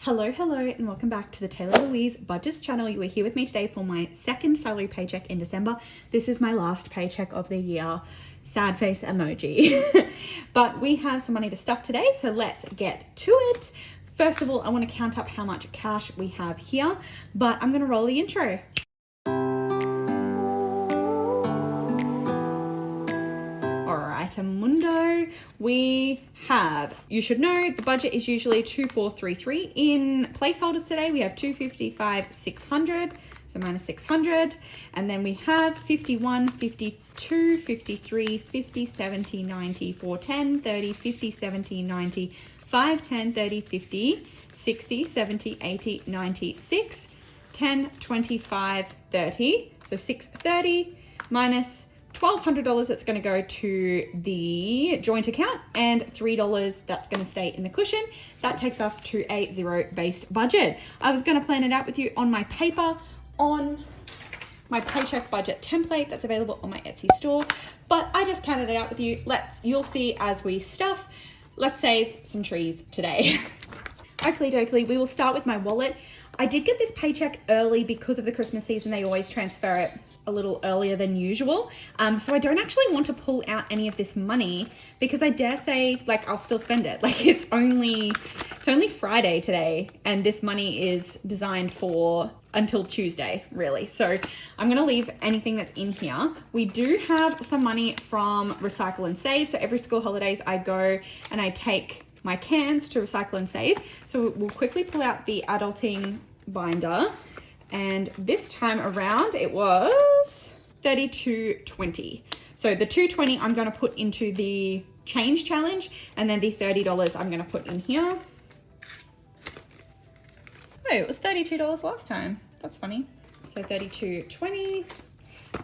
Hello, and welcome back to the Taylah Louise Budgets channel. You are here with me today for my second salary paycheck in December. This is my last paycheck of the year. Sad face emoji. But we have some money to stuff today, so let's get to it. First of all, I want to count up how much cash we have here, but I'm going to roll the intro. Mundo, we have, you should know, the budget is usually 2433. In placeholders today, we have 255, 600, so minus 600, and then we have 51, 52, 53, 50, 70, 90, 410, 30, 50, 70, 90, 5, 10, 30, 50, 60, 70, 80, 96, 10, 25, 30, so 630 minus $1,200 that's going to go to the joint account and $3 that's going to stay in the cushion. That takes us to a zero-based budget. I was going to plan it out with you on my paper on my paycheck budget template that's available on my Etsy store, but I just counted it out with you. You'll see as we stuff. Let's save some trees today. Oakley dokley, we will start with my wallet. I did get this paycheck early because of the Christmas season. They always transfer it a little earlier than usual. So I don't actually want to pull out any of this money because I dare say, I'll still spend it. It's only Friday today, and this money is designed for until Tuesday, really. So I'm gonna leave anything that's in here. We do have some money from Recycle and Save. So every school holidays I go and I take my cans to Recycle and Save. So we'll quickly pull out the adulting binder. And this time around it was $32.20. So the $2.20 I'm going to put into the change challenge, and then the $30 I'm going to put in here. Oh, it was $32 last time. That's funny. So $32.20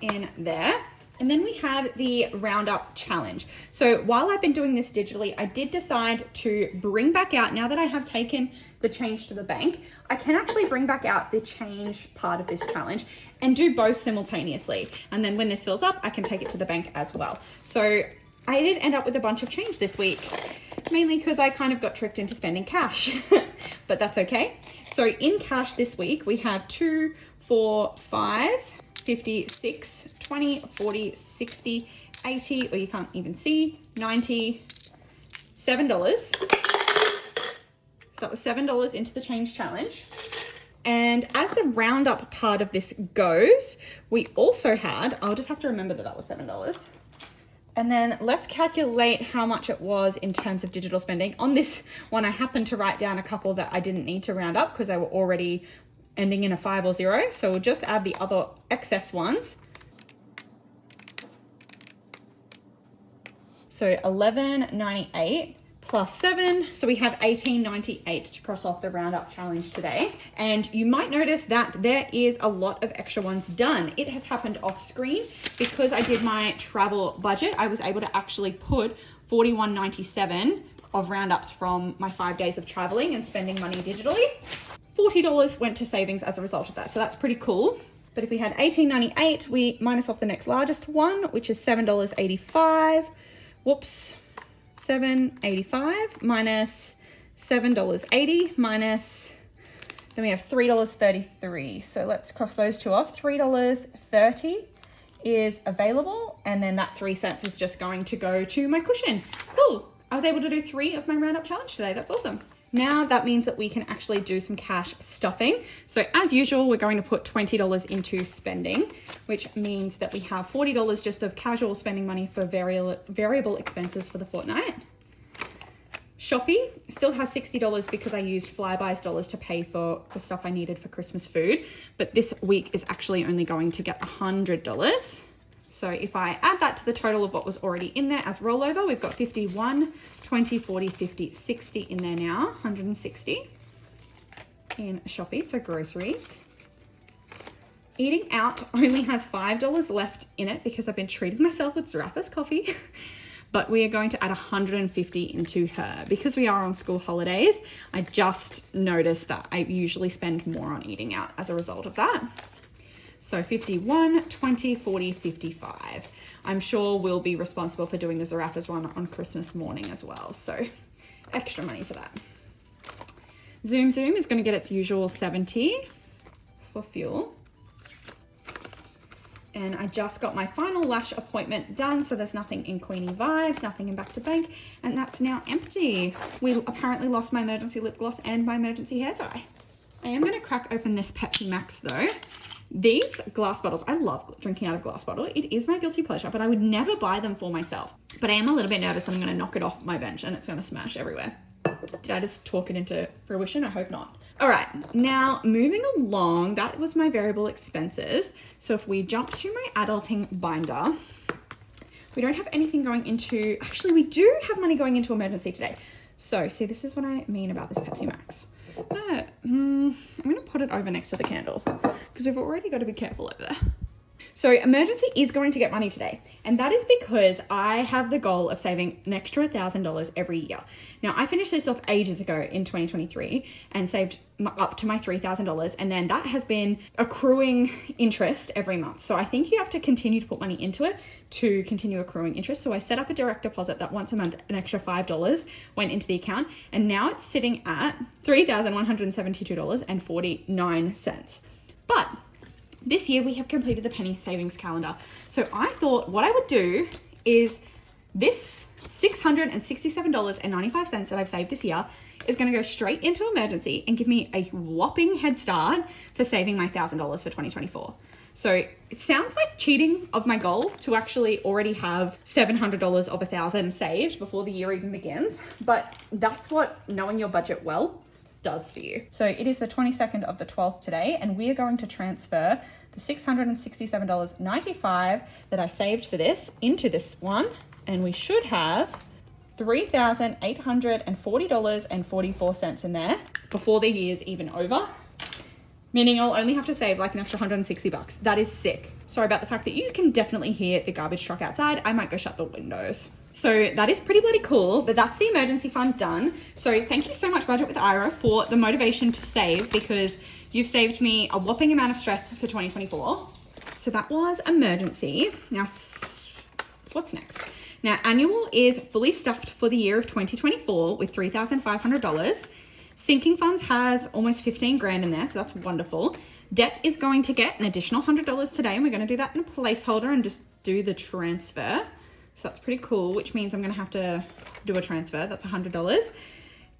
in there. And then we have the roundup challenge. So while I've been doing this digitally, I did decide to bring back out, now that I have taken the change to the bank, I can actually bring back out the change part of this challenge and do both simultaneously. And then when this fills up, I can take it to the bank as well. So I did end up with a bunch of change this week, mainly because I kind of got tricked into spending cash, but that's okay. So in cash this week, we have 2, 4, 5, 56, 20, 40, 60, 80, or you can't even see, $97. So that was $7 into the change challenge. And as the roundup part of this goes, we also had, I'll just have to remember that was $7. And then let's calculate how much it was in terms of digital spending. On this one, I happened to write down a couple that I didn't need to round up because they were already ending in a 5 or 0. So we'll just add the other excess ones. So $11.98 plus 7. So we have $18.98 to cross off the roundup challenge today. And you might notice that there is a lot of extra ones done. It has happened off screen because I did my travel budget. I was able to actually put $41.97 of roundups from my 5 days of traveling and spending money digitally. $40 went to savings as a result of that. So that's pretty cool. But if we had $18.98, we minus off the next largest one, which is $7.85. Whoops. $7.85 minus $7.80 minus, then we have $3.33. So let's cross those two off. $3.30 is available. And then that 3 cents is just going to go to my cushion. Cool. I was able to do 3 of my roundup challenge today. That's awesome. Now that means that we can actually do some cash stuffing. So as usual, we're going to put $20 into spending, which means that we have $40 just of casual spending money for variable expenses for the fortnight. Shopee still has $60 because I used Flybuys dollars to pay for the stuff I needed for Christmas food, but this week is actually only going to get $100. So if I add that to the total of what was already in there as rollover, we've got 51, 20, 40, 50, 60 in there now, 160 in Shopee, so groceries. Eating out only has $5 left in it because I've been treating myself with Zaraffa's coffee, but we are going to add 150 into her. Because we are on school holidays, I just noticed that I usually spend more on eating out as a result of that. So 51, 20, 40, 55. I'm sure we'll be responsible for doing the Zaraffa's one on Christmas morning as well. So extra money for that. Zoom is going to get its usual 70 for fuel. And I just got my final lash appointment done, so there's nothing in Queenie Vibes, nothing in Back to Bank, and that's now empty. We apparently lost my emergency lip gloss and my emergency hair dye. I am going to crack open this Pepsi Max though. These glass bottles, I love drinking out of glass bottle. It is my guilty pleasure, but I would never buy them for myself. But I am a little bit nervous that I'm going to knock it off my bench and it's going to smash everywhere. Did I just talk it into fruition? I hope not. All right, now moving along, that was my variable expenses. So if we jump to my adulting binder, we don't have anything going into, actually we do have money going into emergency today. So see, this is what I mean about this Pepsi Max. I'm gonna put it over next to the candle because we've already got to be careful over there. So emergency is going to get money today, and that is because I have the goal of saving an extra $1,000 every year. Now I finished this off ages ago in 2023 and saved up to my $3,000, and then that has been accruing interest every month. So I think you have to continue to put money into it to continue accruing interest. So I set up a direct deposit that once a month an extra $5 went into the account, and now it's sitting at $3,172.49. But this year we have completed the penny savings calendar. So I thought what I would do is this $667.95 that I've saved this year is going to go straight into emergency and give me a whopping head start for saving my $1,000 for 2024. So it sounds like cheating of my goal to actually already have $700 of $1,000 saved before the year even begins, but that's what knowing your budget well does for you. So it is the 22nd of the 12th today, and we are going to transfer the $667.95 that I saved for this into this one, and we should have $3,840.44 in there before the year's even over, meaning I'll only have to save like an extra $160. That is sick. Sorry about the fact that you can definitely hear the garbage truck outside. I might go shut the windows. So that is pretty bloody cool, but that's the emergency fund done. So thank you so much, Budget with Ira, for the motivation to save, because you've saved me a whopping amount of stress for 2024. So that was emergency. Now, what's next? Now, annual is fully stuffed for the year of 2024 with $3,500. Sinking funds has almost 15 grand in there, so that's wonderful. Debt is going to get an additional $100 today, and we're going to do that in a placeholder and just do the transfer. So that's pretty cool, which means I'm going to have to do a transfer. That's $100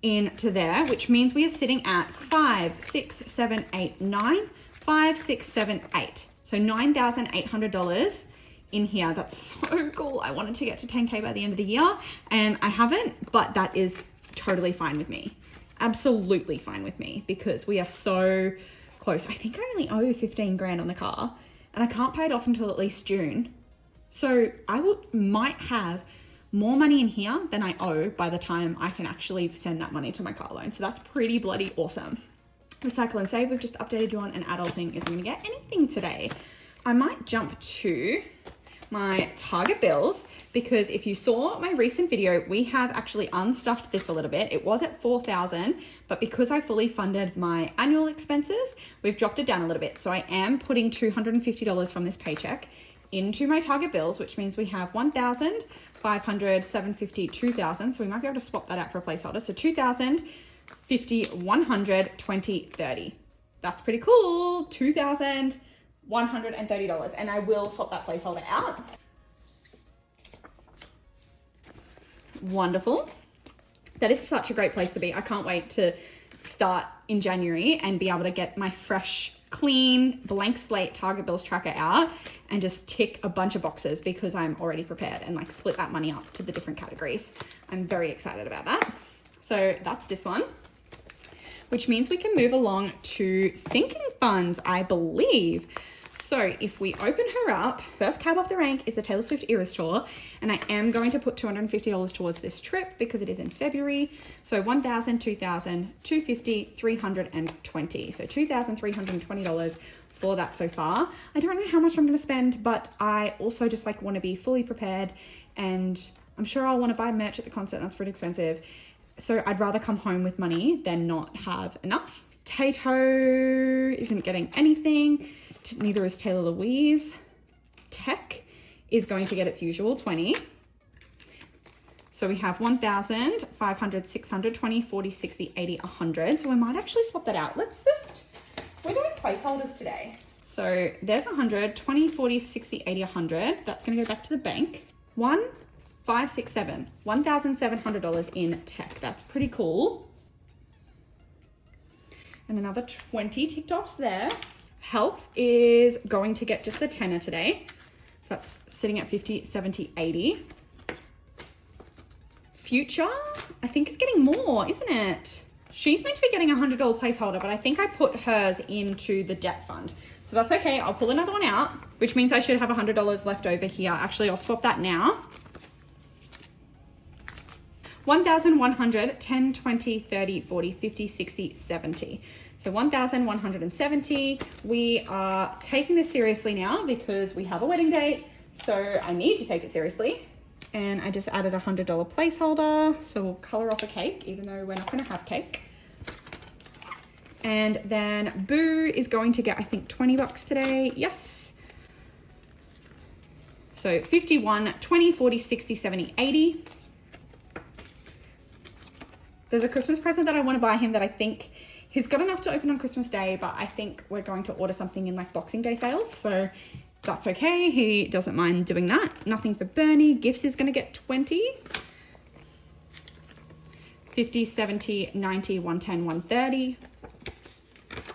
into there, which means we are sitting at 5, 6, 7, 8, 9, 5, 6, 7, 8. So $9,800 in here. That's so cool. I wanted to get to 10K by the end of the year, and I haven't, but that is totally fine with me. Absolutely fine with me, because we are so close. I think I only owe 15 grand on the car, and I can't pay it off until at least June. So I might have more money in here than I owe by the time I can actually send that money to my car loan. So that's pretty bloody awesome. Recycle and Save, we've just updated you on, and adulting isn't going to get anything today. I might jump to my Target bills, because if you saw my recent video, we have actually unstuffed this a little bit. It was at $4,000, but because I fully funded my annual expenses, we've dropped it down a little bit. So I am putting $250 from this paycheck into my Target bills, which means we have 1,000, 500, 750, 2,000. So we might be able to swap that out for a placeholder. So 2,000, 50, 100, 20, 30. That's pretty cool. $2,130. And I will swap that placeholder out. Wonderful. That is such a great place to be. I can't wait to start in January and be able to get my fresh, clean, blank slate Target bills tracker out and just tick a bunch of boxes, because I'm already prepared, and like split that money up to the different categories. I'm very excited about that. So that's this one, which means we can move along to sinking funds, I believe. So if we open her up, first cab off the rank is the Taylor Swift Eras Tour, and I am going to put $250 towards this trip because it is in February. So 1,000, 2,000, 250, 320. So $2,320 for that so far. I don't know how much I'm going to spend, but I also just like want to be fully prepared, and I'm sure I'll want to buy merch at the concert, and that's pretty expensive. So I'd rather come home with money than not have enough. Tato isn't getting anything. Neither is Taylah Louise. Tech is going to get its usual 20. So we have 1,000, 500, 600, 20, 40, 60, 80, 100. So we might actually swap that out. We're doing placeholders today. So there's 100, 20, 40, 60, 80, 100. That's going to go back to the bank. 1, 5, 6, 7. $1,700 in tech. That's pretty cool. And another 20 ticked off there. Health is going to get just the tenner today. So that's sitting at 50, 70, 80. Future, I think is getting more, isn't it? She's meant to be getting a $100 placeholder, but I think I put hers into the debt fund. So that's okay. I'll pull another one out, which means I should have $100 left over here. Actually, I'll swap that now. 1,100, 10, 20, 30, 40, 50, 60, 70. So 1,170. We are taking this seriously now because we have a wedding date. So I need to take it seriously. And I just added a $100 placeholder. So we'll color off a cake, even though we're not going to have cake. And then Boo is going to get, I think, 20 bucks today. Yes. So 51, 20, 40, 60, 70, 80. There's a Christmas present that I want to buy him that I think he's got enough to open on Christmas Day, but I think we're going to order something in like Boxing Day sales. So that's okay. He doesn't mind doing that. Nothing for Bernie. Gifts is going to get 20. 50, 70, 90, 110, 130.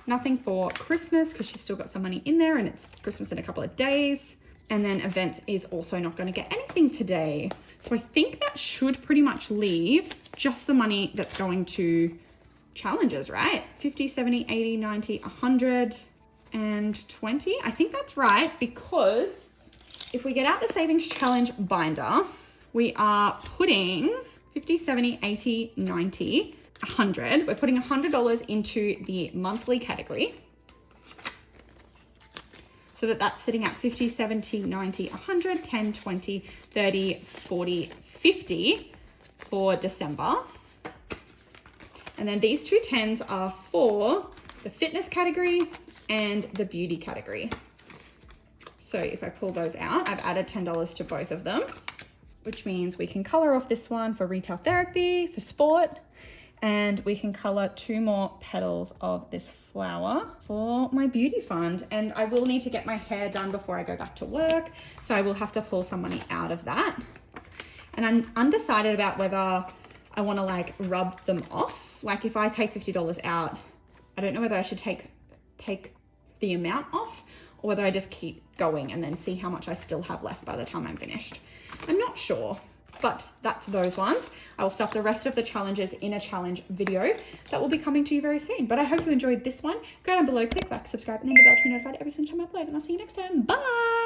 Nothing for Christmas because she's still got some money in there and it's Christmas in a couple of days. And then events is also not going to get anything today. So I think that should pretty much leave just the money that's going to challenges, right? 50, 70, 80, 90, 100 and 20. I think that's right, because if we get out the savings challenge binder, we are putting 50, 70, 80, 90, 100. We're putting $100 into the monthly category. So that's sitting at 50, 70, 90, 100, 10, 20, 30, 40, 50 for December. And then these two 10s are for the fitness category and the beauty category. So if I pull those out, I've added $10 to both of them, which means we can color off this one for retail therapy, for sport, and we can color 2 more petals of this flower for my beauty fund. And I will need to get my hair done before I go back to work, so I will have to pull some money out of that. And I'm undecided about whether I want to like rub them off. Like if I take $50 out, I don't know whether I should take the amount off or whether I just keep going and then see how much I still have left by the time I'm finished. I'm not sure. But that's those ones. I will stuff the rest of the challenges in a challenge video that will be coming to you very soon. But I hope you enjoyed this one. Go down below, click like, subscribe, and hit the bell to be notified every single time I upload. And I'll see you next time. Bye!